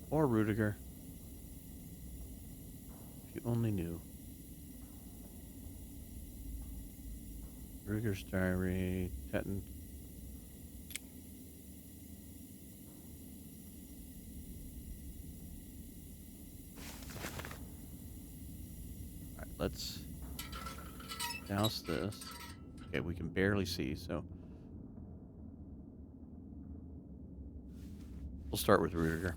Or Rudiger. If you only knew. Rudiger's diary, Teton. Alright, let's douse this. Okay, we can barely see, so we'll start with Rudiger.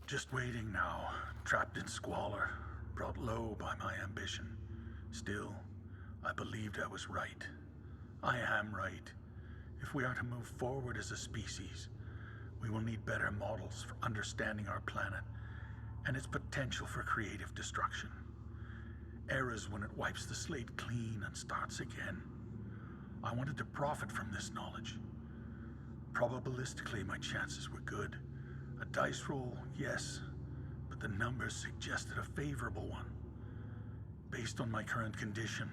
Just waiting now, trapped in squalor, brought low by my ambition. Still, I believed I was right. I am right. If we are to move forward as a species, we will need better models for understanding our planet and its potential for creative destruction. Eras when it wipes the slate clean and starts again. I wanted to profit from this knowledge. Probabilistically, my chances were good. A dice roll, yes, but the numbers suggested a favorable one. Based on my current condition,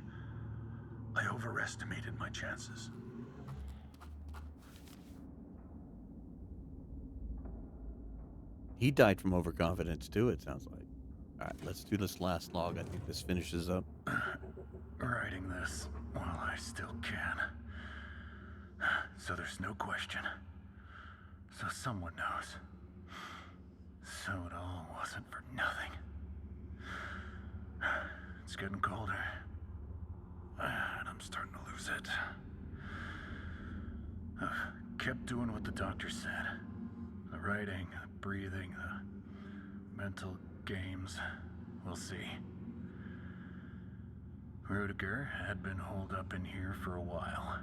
I overestimated my chances. He died from overconfidence too, it sounds like. Alright, let's do this last log. I think this finishes up. Writing this while I still can. So there's no question. So someone knows. So it all wasn't for nothing. It's getting colder. And I'm starting to lose it. Kept doing what the doctor said. The writing, the breathing, the mental games. We'll see. Rudiger had been holed up in here for a while.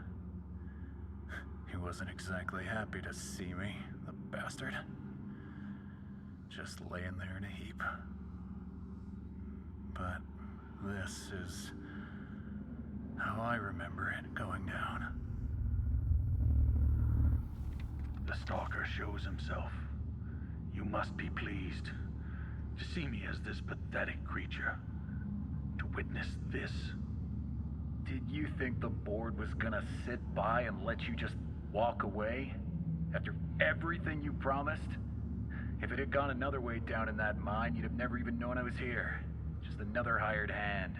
He wasn't exactly happy to see me, the bastard. Just laying there in a heap. But this is how I remember it going down. Stalker shows himself, you must be pleased to see me as this pathetic creature. To witness this. Did you think the board was gonna sit by and let you just walk away? After everything you promised? If it had gone another way down in that mine, you'd have never even known I was here. Just another hired hand.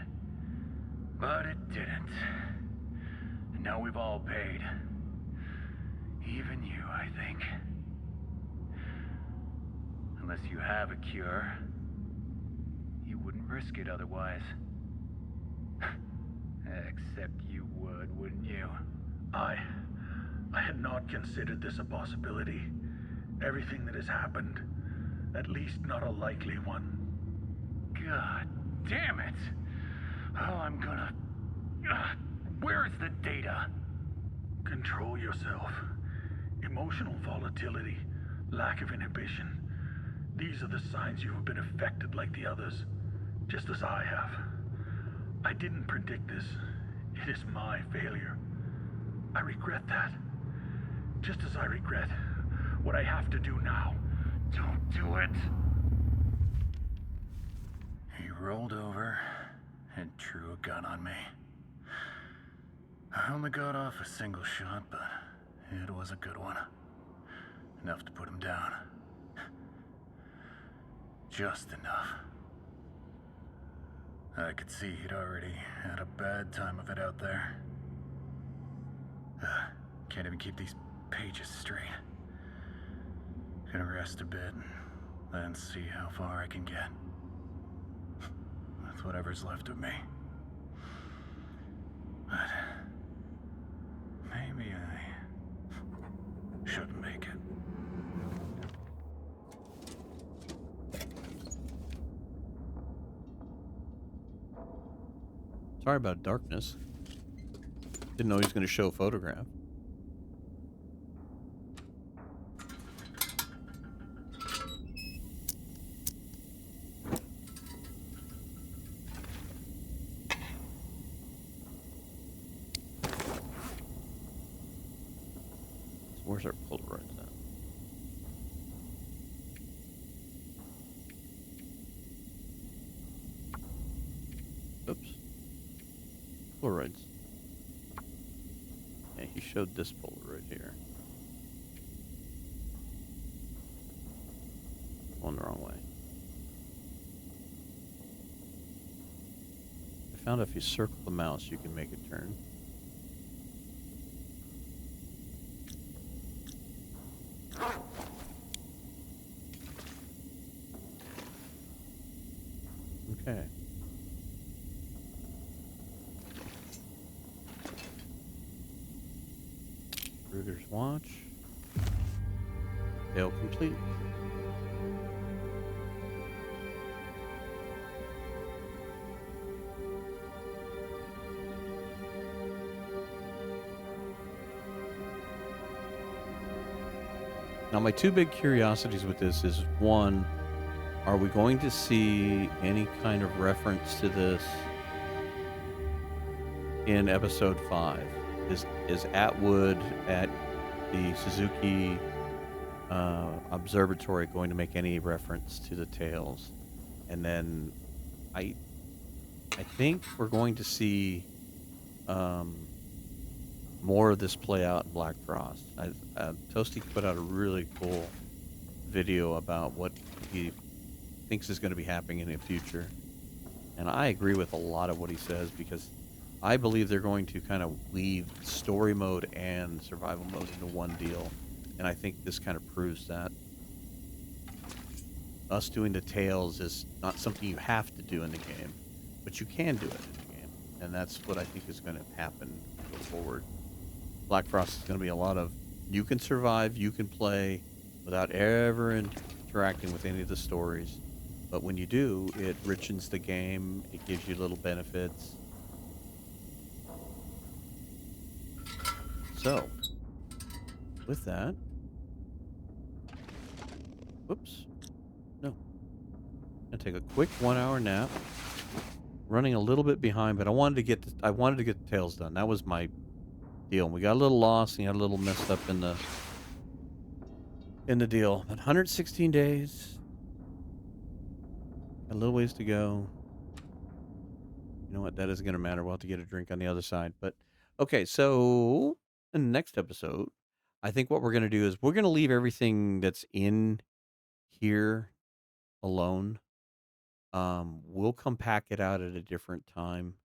But it didn't. And now we've all paid. Even you, I think. Unless you have a cure. You wouldn't risk it otherwise. Except you would, wouldn't you? I had not considered this a possibility. Everything that has happened, at least not a likely one. God damn it! Oh, I'm gonna... where's the data? Control yourself. Emotional volatility, lack of inhibition. These are the signs you have been affected like the others, just as I have. I didn't predict this. It is my failure. I regret that. Just as I regret what I have to do now. Don't do it! He rolled over and drew a gun on me. I only got off a single shot, but it was a good one. Enough to put him down. Just enough. I could see he'd already had a bad time of it out there. Can't even keep these pages straight. Gonna rest a bit, then see how far I can get. With whatever's left of me. But maybe I shouldn't make it. Sorry about darkness. Didn't know he was going to show a photograph. So where's our Polaroids at? Oops. Polaroids. Yeah, he showed this Polaroid here. Going the wrong way. I found if you circle the mouse, you can make it turn. Okay. Ruger's watch. Tale complete. Now, my two big curiosities with this is, one, are we going to see any kind of reference to this in episode 5? Is Atwood at the Suzuki Observatory going to make any reference to the tales? And then I think we're going to see more of this play out in Black Frost. Toasty put out a really cool video about what he thinks is going to be happening in the future. And I agree with a lot of what he says, because I believe they're going to kind of weave story mode and survival mode into one deal. And I think this kind of proves that. Us doing the tales is not something you have to do in the game, but you can do it in the game. And that's what I think is going to happen going forward. Black Frost is going to be a lot of, you can survive, you can play without ever interacting with any of the stories. But when you do, it richens the game, it gives you little benefits. So, with that, whoops, no, I'm gonna take a quick 1 hour nap. Running a little bit behind, but I wanted to get the tales done. That was my deal. We got a little lost and got a little messed up in the in the deal. But 116 days, a little ways to go. You know what? That isn't going to matter. We'll have to get a drink on the other side. But okay, so in the next episode, I think what we're going to do is we're going to leave everything that's in here alone. We'll come pack it out at a different time.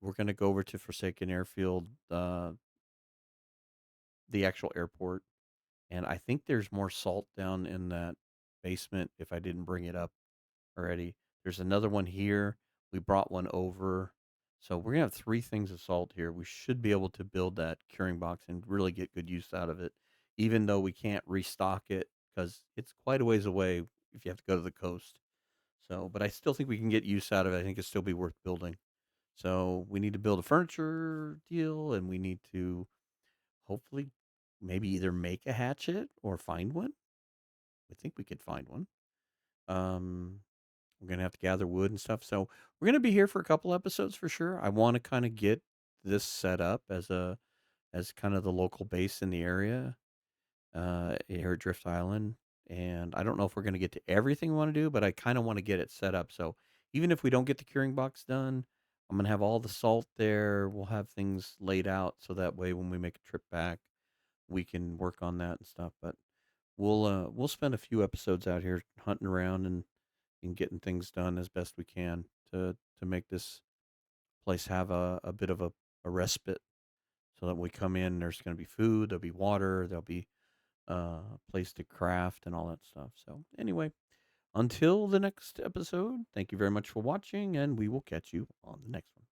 We're going to go over to Forsaken Airfield, the actual airport. And I think there's more salt down in that basement if I didn't bring it up already. There's another one here. We brought one over. So we're going to have 3 things of salt here. We should be able to build that curing box and really get good use out of it, even though we can't restock it because it's quite a ways away if you have to go to the coast. So, but I still think we can get use out of it. I think it'd still be worth building. So we need to build a furniture deal, and we need to hopefully maybe either make a hatchet or find one. I think we could find one. Um, we're gonna have to gather wood and stuff. So we're gonna be here for a couple episodes for sure. I want to kind of get this set up as kind of the local base in the area here at Drift Island. And I don't know if we're gonna get to everything we want to do, but I kind of want to get it set up. So even if we don't get the curing box done, I'm gonna have all the salt there. We'll have things laid out so that way when we make a trip back, we can work on that and stuff. But we'll spend a few episodes out here hunting around and getting things done as best we can to make this place have a bit of a respite so that when we come in, there's going to be food, there'll be water, there'll be a place to craft and all that stuff. So anyway, until the next episode, thank you very much for watching, and we will catch you on the next one.